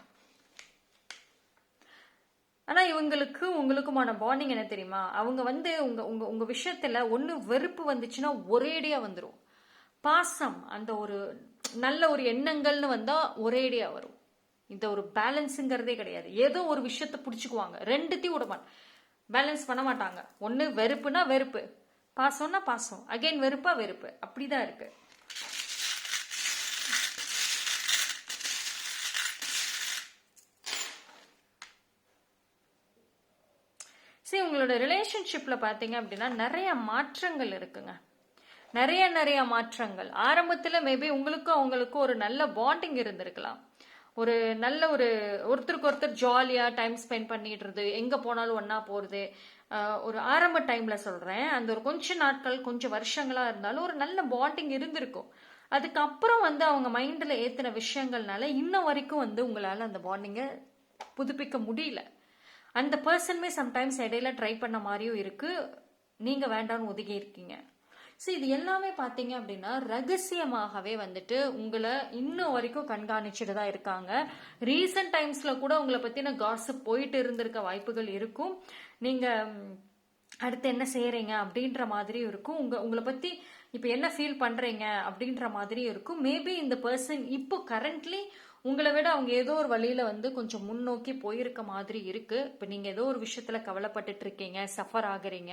ஆனா இவங்களுக்கு உங்களுக்குமான பாண்டிங் என்ன தெரியுமா, அவங்க வந்து உங்க உங்க உங்க விஷயத்துல ஒண்ணு வெறுப்பு வந்துச்சுன்னா ஒரேடியா வந்துடும். பாசம் அந்த ஒரு நல்ல ஒரு எண்ணங்கள்னு வந்தா ஒரேடியா வரும். இந்த ஒரு பேலன்ஸுங்கிறதே கிடையாது. ஏதோ ஒரு விஷயத்த பிடிச்சுக்குவாங்க, ரெண்டுத்தையும் விடமாட்டாங்க, பேலன்ஸ் பண்ண மாட்டாங்க. ஒன்னு வெறுப்புனா வெறுப்பு, பாசம்னா பாசம், அகைன் வெறுப்பா வெறுப்பு, அப்படிதான் இருக்கு. சரி, உங்களோட ரிலேஷன்ஷிப்ல பாத்தீங்க அப்படின்னா நிறைய மாற்றங்கள் இருக்குங்க, நிறைய மாற்றங்கள். ஆரம்பத்துல மேபி உங்களுக்கும் அவங்களுக்கும் ஒரு நல்ல பாண்டிங் இருந்திருக்கலாம், ஒரு நல்ல ஒருத்தருக்கு ஒருத்தர் ஜாலியா டைம் ஸ்பெண்ட் பண்ணிடுறது, எங்க போனாலும் ஒன்னா போறது. ஒரு ஆரம்ப டைம்ல சொல்றேன், அந்த ஒரு கொஞ்ச நாட்கள் கொஞ்சம் வருஷங்களா இருந்தாலும் ஒரு நல்ல பாண்டிங் இருந்திருக்கும். அதுக்கப்புறம் வந்து அவங்க மைண்ட்ல ஏத்தின விஷயங்கள்னால இன்ன வரைக்கும் வந்து உங்களால அந்த பாண்டிங்கை புதுப்பிக்க முடியல. அந்த பர்சனுமே சம்டைம்ஸ் இடையில ட்ரை பண்ண மாதிரியும் இருக்கு, நீங்க வேண்டாம்னு ஒதுங்கி இருக்கீங்க. ஸோ இது எல்லாமே பார்த்தீங்க அப்படின்னா ரகசியமாகவே வந்துட்டு உங்களை இன்னும் வரைக்கும் கண்காணிச்சுட்டு தான் இருக்காங்க. ரீசன்ட் டைம்ஸ்ல கூட உங்களை பத்தின காசிப் போயிட்டு இருந்திருக்க வாய்ப்புகள் இருக்கும். நீங்க அடுத்து என்ன செய்யறீங்க அப்படின்ற மாதிரி இருக்கும், உங்களை பத்தி இப்ப என்ன ஃபீல் பண்றீங்க அப்படின்ற மாதிரி இருக்கும். மேபி இந்த பர்சன் இப்போ கரண்ட்லி உங்களை விட அவங்க ஏதோ ஒரு வழியில வந்து கொஞ்சம் முன்னோக்கி போயிருக்க மாதிரி இருக்கு. இப்ப நீங்க ஏதோ ஒரு விஷயத்துல கவலைப்பட்டுட்டு இருக்கீங்க, சஃபர் ஆகுறீங்க,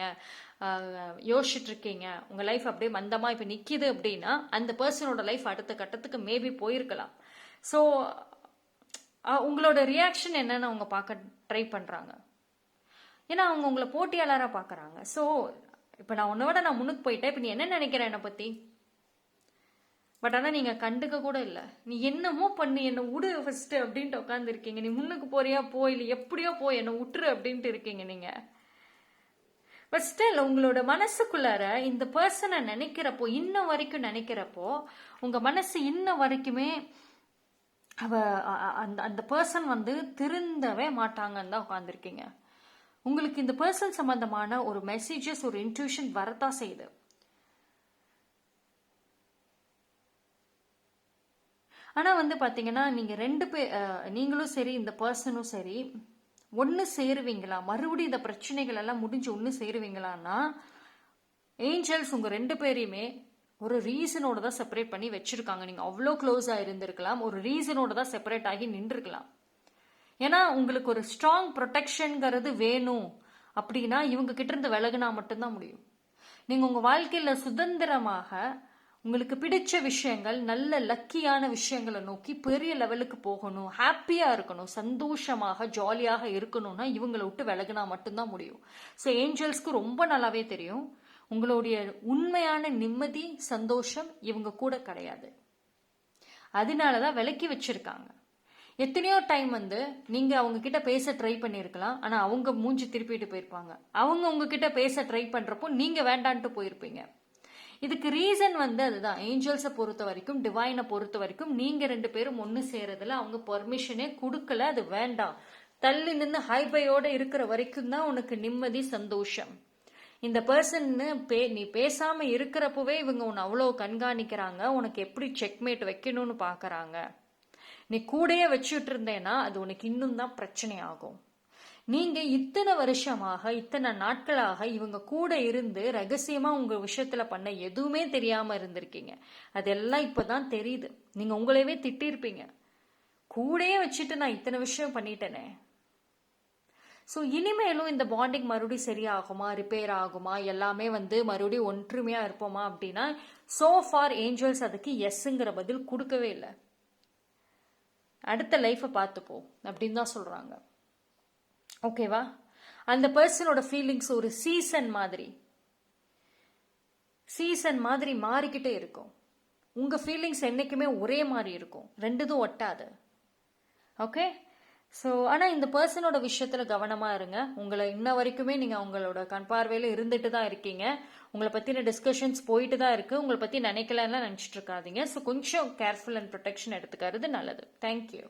யோசிச்சுட்டு இருக்கீங்க, உங்க லைஃப் அப்படியே மந்தமா இப்ப நிக்குது அப்படின்னா அந்த பர்சனோட லைஃப் அடுத்த கட்டத்துக்கு மேபி போயிருக்கலாம். ஸோ உங்களோட ரியாக்ஷன் என்னன்னு அவங்க பார்க்க ட்ரை பண்றாங்க, ஏன்னா அவங்க உங்களை போட்டியாளராக பாக்குறாங்க. ஸோ இப்ப நான் உன்னோட நான் முன்னுக்கு போயிட்டேன், இப்ப நீ என்ன நினைக்கிற என்னை பத்தி, பட் ஆனா நீங்க கண்டுக்க கூட இல்ல, நீ என்னமோ பண்ணு என்ன விடு ஃபர்ஸ்ட் அப்படின்ட்டு உட்காந்து இருக்கீங்க. நீ முன்னுக்கு போறியா போ, இல்ல எப்படியோ போ என்ன விட்டுரு அப்படின்ட்டு இருக்கீங்க நீங்க. பட் ஸ்டில் உங்களோட மனசுக்குள்ளார இந்த பர்சனை நினைக்கிறப்போ, இன்ன வரைக்கும் நினைக்கிறப்போ உங்க மனசு இன்ன வரைக்குமே அந்த பர்சன் வந்து திருந்தவே மாட்டாங்கன்னு தான் உட்காந்துருக்கீங்க. உங்களுக்கு இந்த பர்சன் சம்பந்தமான ஒரு மெசேஜஸ், ஒரு இன்ட்யூஷன் வரத்தான் செய்யுது. ஆனா வந்து பாத்தீங்கன்னா நீங்க நீங்களும் சரி இந்த பர்சனும் சரி ஒன்னு சேருவீங்களா, மறுபடியும் இந்த பிரச்சனைகள் எல்லாம் முடிஞ்சு ஒன்னு சேருவீங்களான்னா ஏஞ்சல்ஸ் உங்க ரெண்டு பேரையுமே ஒரு ரீசனோட தான் செப்பரேட் பண்ணி வச்சிருக்காங்க. நீங்க அவ்வளோ க்ளோஸா இருந்திருக்கலாம், ஒரு ரீசனோட தான் செப்பரேட் ஆகி நின்றுருக்கலாம். ஏன்னா உங்களுக்கு ஒரு ஸ்ட்ராங் ப்ரொடெக்ஷன்ங்கிறது வேணும் அப்படின்னா இவங்க கிட்ட இருந்து விலகுனா மட்டும்தான் முடியும். நீங்க உங்க வாழ்க்கையில சுதந்திரமாக உங்களுக்கு பிடிச்ச விஷயங்கள், நல்ல லக்கியான விஷயங்களை நோக்கி பெரிய லெவலுக்கு போகணும், ஹாப்பியா இருக்கணும், சந்தோஷமாக ஜாலியாக இருக்கணும்னா இவங்களை விட்டு விலகுனா மட்டும்தான் முடியும். ஸோ ஏஞ்சல்ஸ்க்கு ரொம்ப நல்லாவே தெரியும் உங்களுடைய உண்மையான நிம்மதி சந்தோஷம் இவங்க கூட கிடையாது, அதனாலதான் விலக்கி வச்சிருக்காங்க. எத்தனையோ டைம் வந்து நீங்க அவங்க கிட்ட பேச ட்ரை பண்ணிருக்கலாம், ஆனா அவங்க மூஞ்சி திருப்பிட்டு போயிருப்பாங்க. அவங்க உங்ககிட்ட பேச ட்ரை பண்றப்போ நீங்க வேண்டான்ட்டு போயிருப்பீங்க. இதுக்கு ரீசன் வந்து அதுதான், ஏஞ்சல்ஸை பொறுத்த வரைக்கும், டிவைனை பொறுத்த வரைக்கும் நீங்க ரெண்டு பேரும் ஒன்னு சேரதுல அவங்க பெர்மிஷனே கொடுக்கல, அது வேண்டாம், தள்ளி நின்று ஹைபையோட இருக்கிற வரைக்கும் தான் உனக்கு நிம்மதி சந்தோஷம். இந்த பர்சன் நீ பேசாம இருக்கிறப்பவே இவங்க உன்னை அவ்வளோ கண்காணிக்கிறாங்க, உனக்கு எப்படி செக்மேட் வைக்கணும்னு பாக்குறாங்க. நீ கூடயே வச்சுட்டு இருந்தேன்னா அது உனக்கு இன்னும் தான் பிரச்சனை ஆகும். நீங்க இத்தனை வருஷமாக இத்தனை நாட்களாக இவங்க கூட இருந்து ரகசியமா உங்க விஷயத்துல பண்ண எதுவுமே தெரியாம இருந்திருக்கீங்க. அதெல்லாம் இப்பதான் தெரியுது. நீங்க உங்களையவே திட்டிருப்பீங்க, கூடயே வச்சுட்டு நான் இத்தனை விஷயம் பண்ணிட்டேனே. ஸோ இனிமேலும் இந்த பாண்டிங் மறுபடியும் சரியாகுமா, ரிப்பேர் ஆகுமா, எல்லாமே வந்து மறுபடியும் ஒற்றுமையா இருப்போமா அப்படின்னா சோ ஃபார் ஏஞ்சல்ஸ் அதுக்கு எஸ்ங்கிற பதில் கொடுக்கவே இல்லை. அடுத்த லைஃப்பை பார்த்துப்போம் அப்படின்னு தான் சொல்றாங்க. ஓகேவா? அந்த பர்சனோட ஃபீலிங்ஸ் ஒரு சீசன் மாதிரி மாறிக்கிட்டே இருக்கும். உங்க ஃபீலிங்ஸ் என்னைக்குமே ஒரே மாதிரி இருக்கும், ரெண்டுதும் ஒட்டாது. ஓகே? ஸோ ஆனால் இந்த பர்சனோட விஷயத்தில் கவனமாக இருங்க. உங்களை இன்ன வரைக்குமே நீங்கள் உங்களோட கண் பார்வையில் இருந்துட்டு தான் இருக்கீங்க. உங்களை பற்றின டிஸ்கஷன்ஸ் போயிட்டு தான் இருக்குது. உங்களை பற்றி நினைக்கலன்னா நினச்சிட்டு இருக்காதீங்க. ஸோ கொஞ்சம் கேர்ஃபுல் அண்ட் ப்ரொடெக்ஷன் எடுத்துக்கிறது நல்லது. தேங்க்யூ.